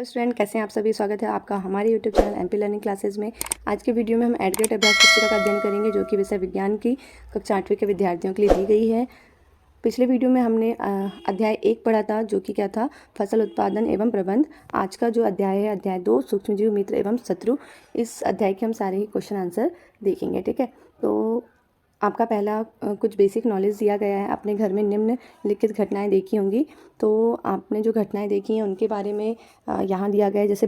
Student, कैसे हैं आप सभी। स्वागत है आपका हमारे YouTube channel MP learning classes में। आज के वीडियो में हम एडग्रेड अभ्यास पुस्तिका का अध्ययन करेंगे, जो कि विषय विज्ञान की कक्षा 8वीं के विद्यार्थियों के लिए दी गई है। पिछले वीडियो में हमने अध्याय 1 पढ़ा था, जो कि क्या था, फसल उत्पादन एवं प्रबंध। आज का जो अध्याय है अध्याय 2, सूक्ष्मजीव, मित्र एवं शत्रु। इस अध्याय के हम सारे ही क्वेश्चन आंसर देखेंगे। ठीक है, तो आपका पहला कुछ बेसिक नॉलेज दिया गया है। अपने घर में निम्नलिखित घटनाएं देखी होंगी, तो आपने जो घटनाएं देखी हैं उनके बारे में यहाँ दिया गया है। जैसे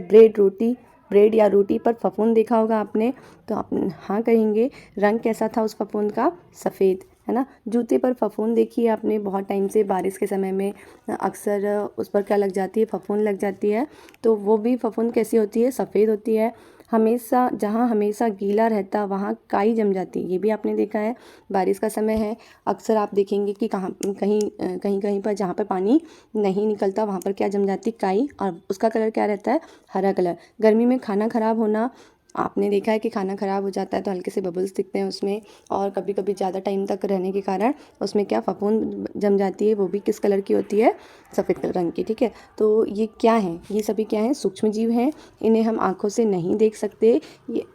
ब्रेड या रोटी पर फफूंद देखा होगा आपने, तो आप हाँ कहेंगे। रंग कैसा था उस फफूंद का? सफ़ेद, है ना। जूते पर फफूंद देखी है आपने, बहुत टाइम से बारिश के समय में अक्सर उस पर क्या लग जाती है? फफूंद लग जाती है। तो वो भी फफूंद कैसी होती है? सफ़ेद होती है। जहाँ हमेशा गीला रहता वहाँ काई जम जाती है, ये भी आपने देखा है। बारिश का समय है, अक्सर आप देखेंगे कि कहीं पर जहाँ पर पानी नहीं निकलता वहाँ पर क्या जम जाती? काई, और उसका कलर क्या रहता है? हरा कलर। गर्मी में खाना खराब होना, आपने देखा है कि खाना ख़राब हो जाता है तो हल्के से बबल्स दिखते हैं उसमें, और कभी कभी ज़्यादा टाइम तक रहने के कारण उसमें क्या फफूंद जम जाती है, वो भी किस कलर की होती है? सफ़ेद रंग की। ठीक है, तो ये क्या है? ये सभी क्या हैं? सूक्ष्मजीव हैं। इन्हें हम आँखों से नहीं देख सकते। ये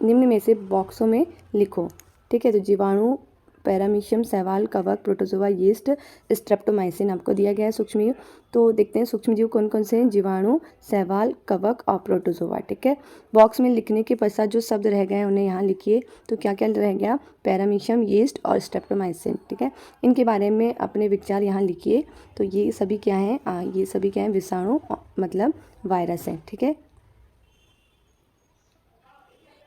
निम्न में से बॉक्सों में लिखो। ठीक है, तो जीवाणु, पैरामीशियम, शैवाल, कवक, प्रोटोजोआ, यीस्ट, स्ट्रेप्टोमाइसिन आपको दिया गया है सूक्ष्मजीव। तो देखते हैं सूक्ष्मजीव कौन कौन से हैं। जीवाणु, शैवाल, कवक और प्रोटोजोआ। ठीक है, बॉक्स में लिखने के पश्चात जो शब्द रह गए उन्हें यहाँ लिखिए। तो क्या क्या रह गया? पैरामीशियम, यीस्ट और स्ट्रेप्टोमाइसिन। ठीक है, इनके बारे में अपने विचार यहाँ लिखिए। तो ये सभी क्या हैं? ये सभी क्या हैं? विषाणु, मतलब वायरस हैं। ठीक है,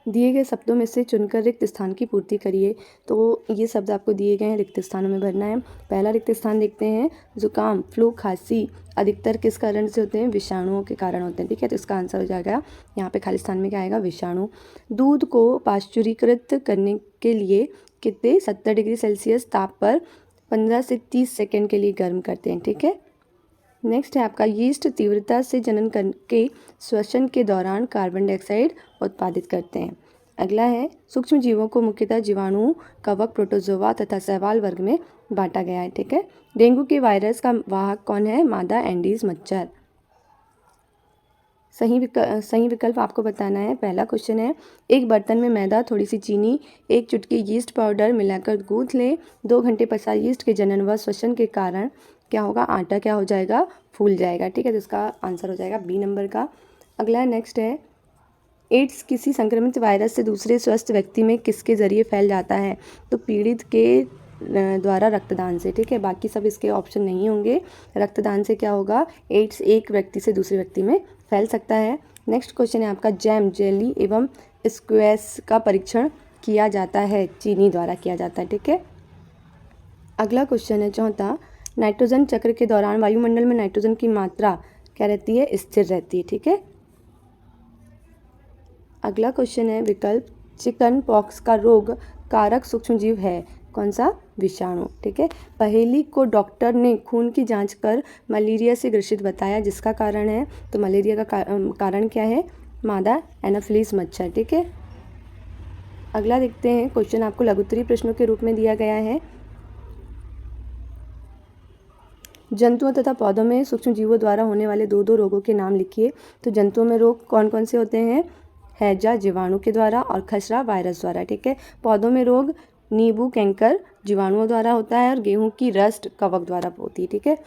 दिए गए शब्दों में से चुनकर रिक्त स्थान की पूर्ति करिए। तो ये शब्द आपको दिए गए हैं, रिक्त स्थानों में भरना है। पहला रिक्त स्थान देखते हैं, जुकाम, फ्लू, खांसी अधिकतर किस कारण से होते हैं? विषाणुओं के कारण होते हैं। ठीक है, तो इसका आंसर हो जाएगा यहाँ पे खाली स्थान में क्या आएगा? विषाणु। दूध को पाश्चुरीकृत करने के लिए कितने 70 डिग्री सेल्सियस ताप पर 15 से 30 सेकेंड के लिए गर्म करते हैं। ठीक है, नेक्स्ट है आपका, यीस्ट तीव्रता से जनन करके श्वसन के दौरान कार्बन डाइऑक्साइड उत्पादित करते हैं। अगला है, सूक्ष्म जीवों को मुख्यतः जीवाणु, कवक, प्रोटोजोआ तथा शैवाल वर्ग में बांटा गया है। ठीक है, डेंगू के वायरस का वाहक कौन है? मादा एंडीज मच्छर। सही विकल्प आपको बताना है। पहला क्वेश्चन है, एक बर्तन में मैदा, थोड़ी सी चीनी, एक चुटकी यीस्ट पाउडर मिलाकर गूंथ लें। 2 घंटे पश्चात यीस्ट के जनन व श्वसन के कारण क्या होगा? आटा क्या हो जाएगा? फूल जाएगा। ठीक है, तो इसका आंसर हो जाएगा बी नंबर का। अगला नेक्स्ट है, एड्स किसी संक्रमित वायरस से दूसरे स्वस्थ व्यक्ति में किसके जरिए फैल जाता है? तो पीड़ित के द्वारा रक्तदान से। ठीक है, बाकी सब इसके ऑप्शन नहीं होंगे। रक्तदान से क्या होगा? एड्स एक व्यक्ति से दूसरे व्यक्ति में फैल सकता है। नेक्स्ट क्वेश्चन है आपका, जैम, जेली एवं स्क्वैश का परीक्षण किया जाता है, चीनी द्वारा किया जाता है। ठीक है, अगला क्वेश्चन है चौथा, नाइट्रोजन चक्र के दौरान वायुमंडल में नाइट्रोजन की मात्रा क्या रहती है? स्थिर रहती है। ठीक है, अगला क्वेश्चन है विकल्प, चिकन पॉक्स का रोग कारक सूक्ष्मजीव है, कौन सा? विषाणु। ठीक है, पहेली को डॉक्टर ने खून की जांच कर मलेरिया से ग्रसित बताया, जिसका कारण है, तो मलेरिया का कारण क्या है? मादा एनाफिलीज मच्छर। ठीक है, अगला देखते हैं क्वेश्चन, आपको लघुत्तरीय प्रश्नों के रूप में दिया गया है। जंतुओं तथा पौधों में सूक्ष्म जीवों द्वारा होने वाले दो रोगों के नाम लिखिए। तो जंतुओं में रोग कौन कौन से होते हैं? हैजा जीवाणु के द्वारा और खसरा वायरस द्वारा। ठीक है, पौधों में रोग नींबू कैंकर जीवाणुओं द्वारा होता है, और गेहूं की रस्ट कवक द्वारा होती है। ठीक है,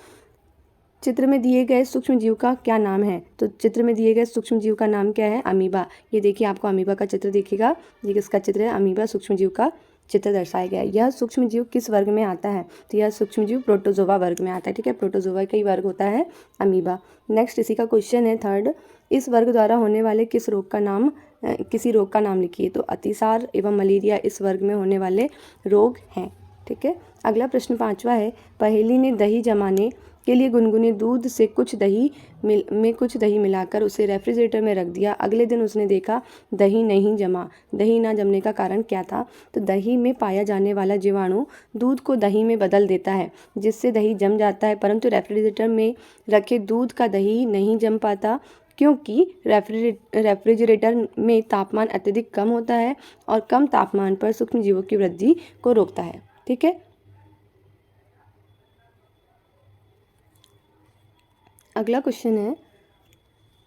चित्र में दिए गए सूक्ष्म जीव का क्या नाम है? तो चित्र में दिए गए सूक्ष्म जीव का नाम क्या है? अमीबा। ये देखिए, आपको अमीबा का चित्र दिखेगा, ये किसका चित्र है? अमीबा सूक्ष्म जीव का चित्र दर्शाया गया है। यह सूक्ष्म जीव किस वर्ग में आता है? तो यह सूक्ष्म जीव प्रोटोजोआ वर्ग में आता है। ठीक है, प्रोटोजोआ का ही वर्ग होता है अमीबा। नेक्स्ट इसी का क्वेश्चन है थर्ड, इस वर्ग द्वारा होने वाले किसी रोग का नाम लिखिए। तो अतिसार एवं मलेरिया इस वर्ग में होने वाले रोग हैं। ठीक है, अगला प्रश्न पांचवा है, पहेली ने दही जमाने के लिए गुनगुने दूध से कुछ दही मिलाकर उसे रेफ्रिजरेटर में रख दिया। अगले दिन उसने देखा दही नहीं जमा। दही ना जमने का कारण क्या था? तो दही में पाया जाने वाला जीवाणु दूध को दही में बदल देता है, जिससे दही जम जाता है, परंतु रेफ्रिजरेटर में रखे दूध का दही नहीं जम पाता, क्योंकि रेफ्रिजरेटर में तापमान अत्यधिक कम होता है और कम तापमान पर सूक्ष्म जीवों की वृद्धि को रोकता है। ठीक है, अगला क्वेश्चन है,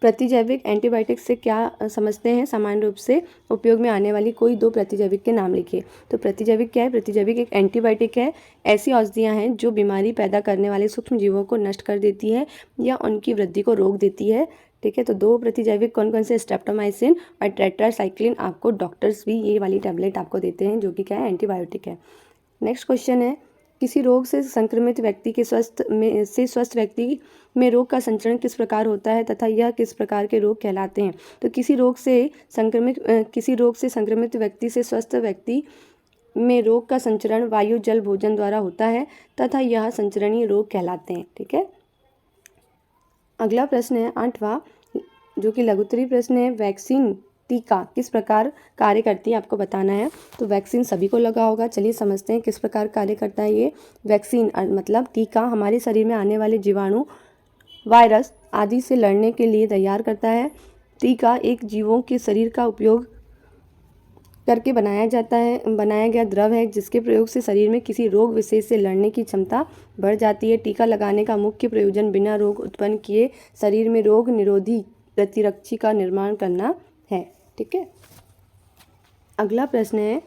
प्रतिजैविक एंटीबायोटिक से क्या समझते हैं? सामान्य रूप से उपयोग में आने वाली कोई 2 प्रतिजैविक के नाम लिखिए। तो प्रतिजैविक क्या है? प्रतिजैविक एक एंटीबायोटिक है। ऐसी औषधियाँ हैं जो बीमारी पैदा करने वाले सूक्ष्म जीवों को नष्ट कर देती है या उनकी वृद्धि को रोक देती है। ठीक है, तो 2 प्रतिजैविक कौन कौन से? स्ट्रेप्टोमाइसिन और टेट्रासाइक्लिन। आपको डॉक्टर्स भी ये वाली टैबलेट आपको देते हैं जो कि क्या है? एंटीबायोटिक है। नेक्स्ट क्वेश्चन है, किसी रोग से संक्रमित व्यक्ति के स्वस्थ व्यक्ति में रोग का संचरण किस प्रकार होता है तथा यह किस प्रकार के रोग कहलाते हैं? तो किसी रोग से संक्रमित व्यक्ति से स्वस्थ व्यक्ति में रोग का संचरण वायु, जल, भोजन द्वारा होता है तथा यह संचरणीय रोग कहलाते हैं। ठीक है, अगला प्रश्न है 8वां, जो कि लघुत्तरीय प्रश्न है। वैक्सीन, टीका किस प्रकार कार्य करती है आपको बताना है। तो वैक्सीन सभी को लगा होगा, चलिए समझते हैं किस प्रकार कार्य करता है ये। वैक्सीन मतलब टीका हमारे शरीर में आने वाले जीवाणु, वायरस आदि से लड़ने के लिए तैयार करता है। टीका एक जीवों के शरीर का उपयोग करके बनाया गया द्रव है जिसके प्रयोग से शरीर में किसी रोग विशेष से लड़ने की क्षमता बढ़ जाती है। टीका लगाने का मुख्य प्रयोजन बिना रोग उत्पन्न किए शरीर में रोग निरोधी प्रतिरक्षी का निर्माण करना है। ठीक है, अगला प्रश्न है,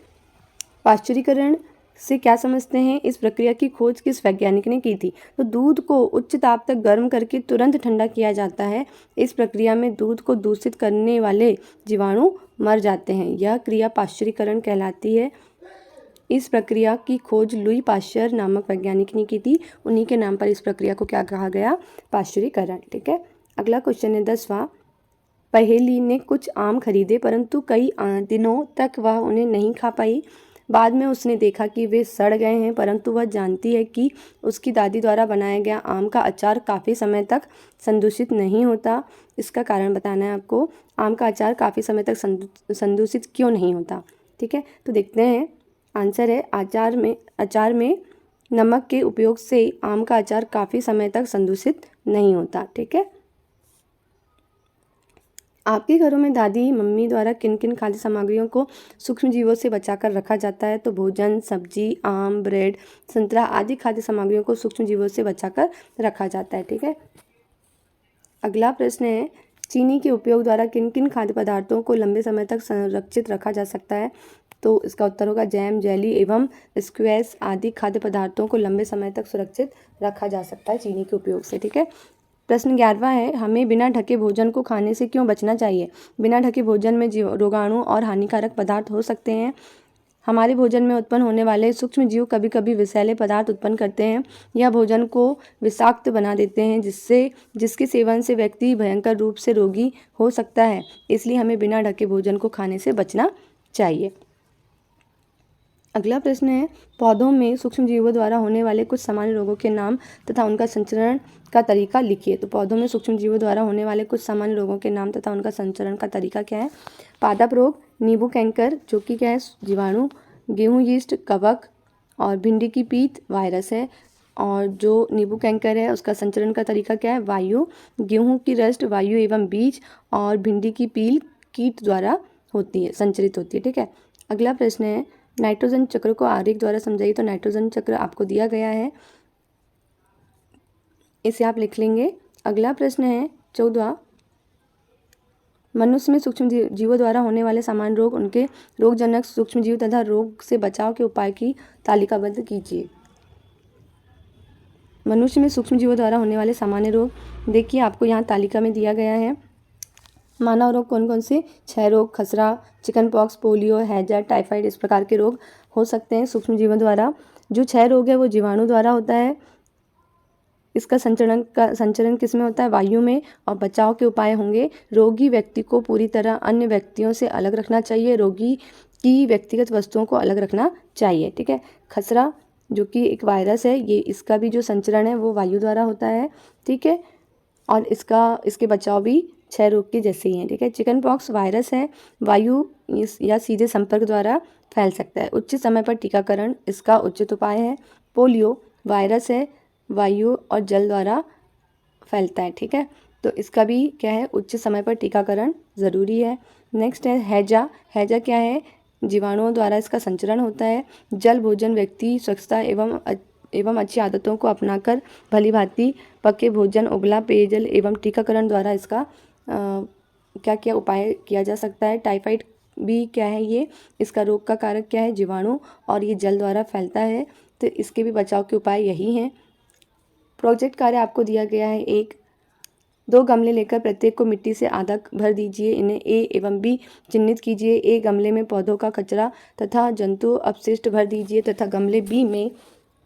पाश्चुरीकरण से क्या समझते हैं? इस प्रक्रिया की खोज किस वैज्ञानिक ने की थी? तो दूध को उच्च ताप तक गर्म करके तुरंत ठंडा किया जाता है। इस प्रक्रिया में दूध को दूषित करने वाले जीवाणु मर जाते हैं। यह क्रिया पाश्चुरीकरण कहलाती है। इस प्रक्रिया की खोज लुई पाश्चर नामक वैज्ञानिक ने की थी। उन्हीं के नाम पर इस प्रक्रिया को क्या कहा गया? पाश्चुरीकरण। ठीक है, अगला क्वेश्चन है 10वां, पहेली ने कुछ आम खरीदे परंतु कई दिनों तक वह उन्हें नहीं खा पाई। बाद में उसने देखा कि वे सड़ गए हैं, परंतु वह जानती है कि उसकी दादी द्वारा बनाया गया आम का अचार काफ़ी समय तक संदूषित नहीं होता। इसका कारण बताना है आपको। आम का अचार काफ़ी समय तक संदूषित क्यों नहीं होता? ठीक है, तो देखते हैं। आंसर है, अचार में नमक के उपयोग से आम का अचार काफ़ी समय तक संदूषित नहीं होता। ठीक है, आपके घरों में दादी मम्मी द्वारा किन किन खाद्य सामग्रियों को सूक्ष्म जीवों से बचाकर रखा जाता है? तो भोजन, सब्जी, आम, ब्रेड, संतरा आदि खाद्य सामग्रियों को सूक्ष्म जीवों से बचाकर रखा जाता है। ठीक है, अगला प्रश्न है, चीनी के उपयोग द्वारा किन किन खाद्य पदार्थों को लंबे समय तक संरक्षित रखा जा सकता है? तो इसका उत्तर होगा जैम, जेली एवं स्क्वैश आदि खाद्य पदार्थों को लंबे समय तक सुरक्षित रखा जा सकता है चीनी के उपयोग से। ठीक है, प्रश्न 11वां है, हमें बिना ढके भोजन को खाने से क्यों बचना चाहिए? बिना ढके भोजन में रोगाणु और हानिकारक पदार्थ हो सकते हैं। हमारे भोजन में उत्पन्न होने वाले सूक्ष्म जीव कभी कभी विषैले पदार्थ उत्पन्न करते हैं या भोजन को विषाक्त बना देते हैं जिसके सेवन से व्यक्ति भयंकर रूप से रोगी हो सकता है। इसलिए हमें बिना ढके भोजन को खाने से बचना चाहिए। अगला प्रश्न है, पौधों में सूक्ष्म जीवों द्वारा होने वाले कुछ सामान्य रोगों के नाम तथा उनका संचरण का तरीका लिखिए। तो पौधों में सूक्ष्म जीवों द्वारा होने वाले कुछ सामान्य रोगों के नाम तथा उनका संचरण का तरीका क्या है? पादप रोग, नींबू कैंकर जो कि क्या है? जीवाणु, गेहूं यीस्ट कवक, और भिंडी की पीत वायरस है। और जो नींबू कैंकर है उसका संचरण का तरीका क्या है? वायु, गेहूं की रस्ट वायु एवं बीज, और भिंडी की पील कीट द्वारा संचरित होती है। ठीक है, अगला प्रश्न है, नाइट्रोजन चक्र को आरेख द्वारा समझाइए। तो नाइट्रोजन चक्र आपको दिया गया है, इसे आप लिख लेंगे। अगला प्रश्न है 14वां, मनुष्य में सूक्ष्म जीवों द्वारा होने वाले सामान्य रोग, उनके रोगजनक सूक्ष्म जीव तथा रोग से बचाव के उपाय की तालिकाबद्ध कीजिए। मनुष्य में सूक्ष्म जीवों द्वारा होने वाले सामान्य रोग देखिए आपको यहाँ तालिका में दिया गया है। मानव रोग कौन कौन से? क्षय रोग, खसरा, चिकन पॉक्स, पोलियो, हैजा, टाइफाइड इस प्रकार के रोग हो सकते हैं सूक्ष्म जीवों द्वारा। जो क्षय रोग है वो जीवाणु द्वारा होता है। इसका संचरण किस में होता है? वायु में। और बचाव के उपाय होंगे, रोगी व्यक्ति को पूरी तरह अन्य व्यक्तियों से अलग रखना चाहिए, रोगी की व्यक्तिगत वस्तुओं को अलग रखना चाहिए। ठीक है, खसरा जो कि एक वायरस है, ये इसका भी जो संचरण है वो वायु द्वारा होता है। ठीक है, और इसके बचाव भी क्षय रोग के जैसे ही हैं। ठीक है, चिकन पॉक्स वायरस है, वायु या सीधे संपर्क द्वारा फैल सकता है। उचित समय पर टीकाकरण इसका उचित उपाय है। पोलियो वायरस है, वायु और जल द्वारा फैलता है। ठीक है, तो इसका भी क्या है? उचित समय पर टीकाकरण ज़रूरी है। नेक्स्ट है हैजा। हैजा क्या है? जीवाणुओं द्वारा इसका संचरण होता है। जल भोजन व्यक्ति स्वच्छता एवं अच्छी आदतों को अपनाकर भली भांति पके भोजन, उबला पेयजल एवं टीकाकरण द्वारा इसका क्या क्या उपाय किया जा सकता है। टाइफाइड भी क्या है ये, इसका रोग का कारक क्या है, जीवाणु, और ये जल द्वारा फैलता है, तो इसके भी बचाव के उपाय यही हैं। प्रोजेक्ट कार्य आपको दिया गया है। 2 गमले लेकर प्रत्येक को मिट्टी से आधा भर दीजिए। इन्हें ए एवं बी चिह्नित कीजिए। ए गमले में पौधों का कचरा तथा जंतु अपशिष्ट भर दीजिए तथा गमले बी में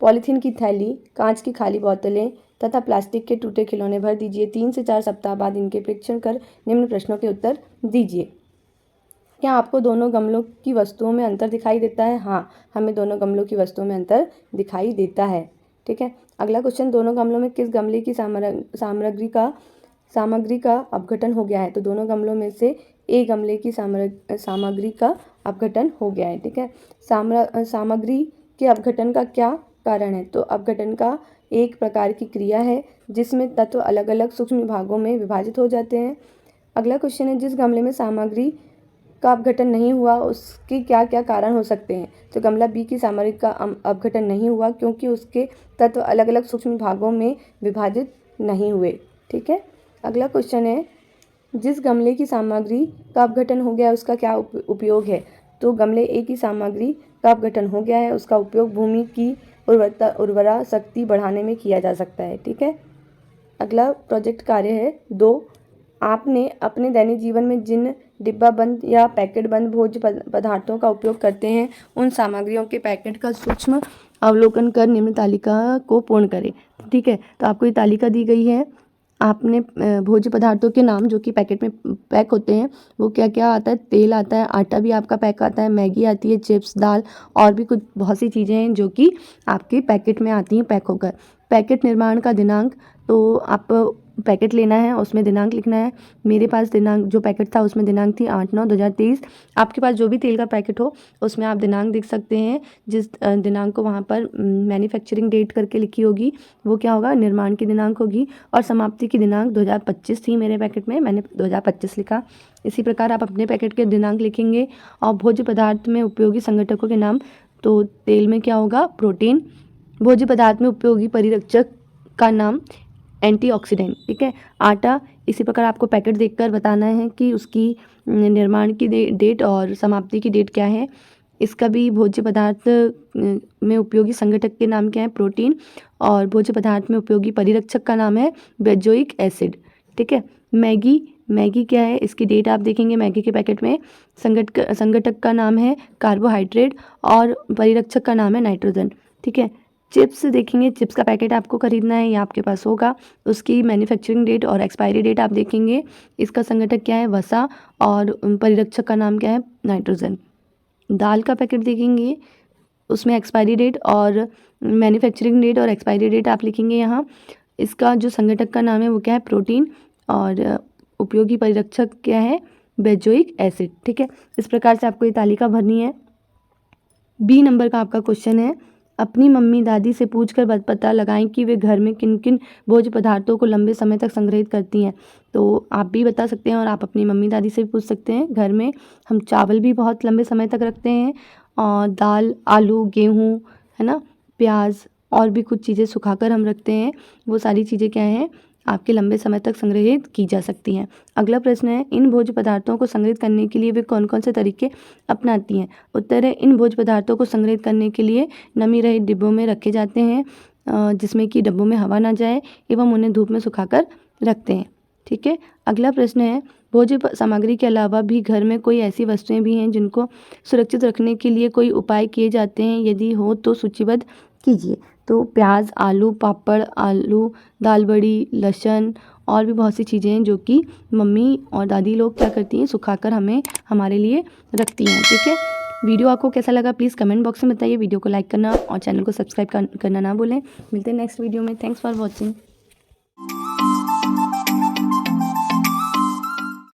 पॉलीथीन की थैली, कांच की खाली बोतलें तथा प्लास्टिक के टूटे खिलौने भर दीजिए। 3 से 4 सप्ताह बाद इनके परीक्षण कर निम्न प्रश्नों के उत्तर दीजिए। क्या आपको दोनों गमलों की वस्तुओं में अंतर दिखाई देता है? हाँ, हमें दोनों गमलों की वस्तुओं में अंतर दिखाई देता है। ठीक है। अगला क्वेश्चन, दोनों गमलों में किस गमले की सामग्री का अपघटन हो गया है? तो दोनों गमलों में से ए गमले की सामग्री का अपघटन हो गया है। ठीक है। सामग्री के अपघटन का क्या कारण है? तो अपघटन का एक प्रकार की क्रिया है जिसमें तत्व अलग अलग सूक्ष्म भागों में विभाजित हो जाते हैं। अगला क्वेश्चन है, जिस गमले में सामग्री का अपघटन नहीं हुआ उसके क्या क्या कारण हो सकते हैं? तो गमला बी की सामग्री का अपघटन नहीं हुआ क्योंकि उसके तत्व अलग अलग सूक्ष्म भागों में विभाजित नहीं हुए। ठीक है। अगला क्वेश्चन है, जिस गमले की सामग्री का अपघटन हो गया है उसका क्या उपयोग है? तो गमले ए की सामग्री का अपघटन हो गया है, उसका उपयोग भूमि की उर्वरा शक्ति बढ़ाने में किया जा सकता है। ठीक है। अगला प्रोजेक्ट कार्य है 2, आपने अपने दैनिक जीवन में जिन डिब्बा बंद या पैकेट बंद भोज्य पदार्थों का उपयोग करते हैं उन सामग्रियों के पैकेट का सूक्ष्म अवलोकन कर निम्न तालिका को पूर्ण करें। ठीक है। तो आपको ये तालिका दी गई है। आपने भोज्य पदार्थों के नाम जो कि पैकेट में पैक होते हैं वो क्या क्या आता है? तेल आता है, आटा भी आपका पैक आता है, मैगी आती है, चिप्स, दाल और भी कुछ बहुत सी चीज़ें हैं जो कि आपके पैकेट में आती हैं पैक होकर। पैकेट निर्माण का दिनांक, तो आप पैकेट लेना है, उसमें दिनांक लिखना है। मेरे पास दिनांक जो पैकेट था उसमें दिनांक थी 8/9/2023। आपके पास जो भी तेल का पैकेट हो उसमें आप दिनांक देख सकते हैं। जिस दिनांक को वहाँ पर मैन्युफैक्चरिंग डेट करके लिखी होगी वो क्या होगा? निर्माण की दिनांक होगी। और समाप्ति की दिनांक 2025 थी मेरे पैकेट में, मैंने 2025 लिखा। इसी प्रकार आप अपने पैकेट के दिनांक लिखेंगे। और भोज्य पदार्थ में उपयोगी संघटकों के नाम, तो तेल में क्या होगा? प्रोटीन। भोज्य पदार्थ में उपयोगी परिरक्षक का नाम एंटीऑक्सीडेंट। ठीक है। आटा, इसी प्रकार आपको पैकेट देखकर बताना है कि उसकी निर्माण की डेट और समाप्ति की डेट क्या है। इसका भी भोज्य पदार्थ में उपयोगी संघटक के नाम क्या है? प्रोटीन। और भोज्य पदार्थ में उपयोगी परिरक्षक का नाम है बेंजोइक एसिड। ठीक है। मैगी क्या है? इसकी डेट आप देखेंगे मैगी के पैकेट में। संघटक का नाम है कार्बोहाइड्रेट और परिरक्षक का नाम है नाइट्रोजन। ठीक है। चिप्स देखेंगे, चिप्स का पैकेट आपको खरीदना है, ये आपके पास होगा। उसकी मैन्युफैक्चरिंग डेट और एक्सपायरी डेट आप देखेंगे। इसका संघटक क्या है? वसा। और परिरक्षक का नाम क्या है? नाइट्रोजन। दाल का पैकेट देखेंगे, उसमें एक्सपायरी डेट और मैन्युफैक्चरिंग डेट और एक्सपायरी डेट आप लिखेंगे यहाँ। इसका जो संघटक का नाम है वो क्या है? प्रोटीन। और उपयोगी परिरक्षक क्या है? Benzoic acid. ठीक है। इस प्रकार से आपको ये तालिका भरनी है। बी नंबर का आपका क्वेश्चन है, अपनी मम्मी दादी से पूछकर पता लगाएं कि वे घर में किन किन भोज्य पदार्थों को लंबे समय तक संग्रहित करती हैं। तो आप भी बता सकते हैं और आप अपनी मम्मी दादी से भी पूछ सकते हैं। घर में हम चावल भी बहुत लंबे समय तक रखते हैं, और दाल, आलू, गेहूँ, है ना, प्याज और भी कुछ चीज़ें सुखाकर हम रखते हैं। वो सारी चीज़ें क्या हैं? आपके लंबे समय तक संग्रहित की जा सकती हैं। अगला प्रश्न है, इन भोज्य पदार्थों को संग्रहित करने के लिए वे कौन कौन से तरीके अपनाती हैं? उत्तर है, इन भोज्य पदार्थों को संग्रहित करने के लिए नमी रहित डिब्बों में रखे जाते हैं, जिसमें कि डिब्बों में हवा ना जाए, एवं उन्हें धूप में सुखाकर रखते हैं। ठीक है। अगला प्रश्न है, भोज्य सामग्री के अलावा भी घर में कोई ऐसी वस्तुएं भी हैं जिनको सुरक्षित रखने के लिए कोई उपाय किए जाते हैं? यदि हो तो सूचीबद्ध कीजिए। तो प्याज, आलू, पापड़, दाल बड़ी, लहसुन और भी बहुत सी चीज़ें हैं जो कि मम्मी और दादी लोग क्या करती हैं? सुखाकर हमें हमारे लिए रखती हैं। ठीक है। वीडियो आपको कैसा लगा प्लीज़ कमेंट बॉक्स में बताइए। वीडियो को लाइक करना और चैनल को सब्सक्राइब करना ना भूलें। मिलते हैं नेक्स्ट वीडियो में। Thanks for watching.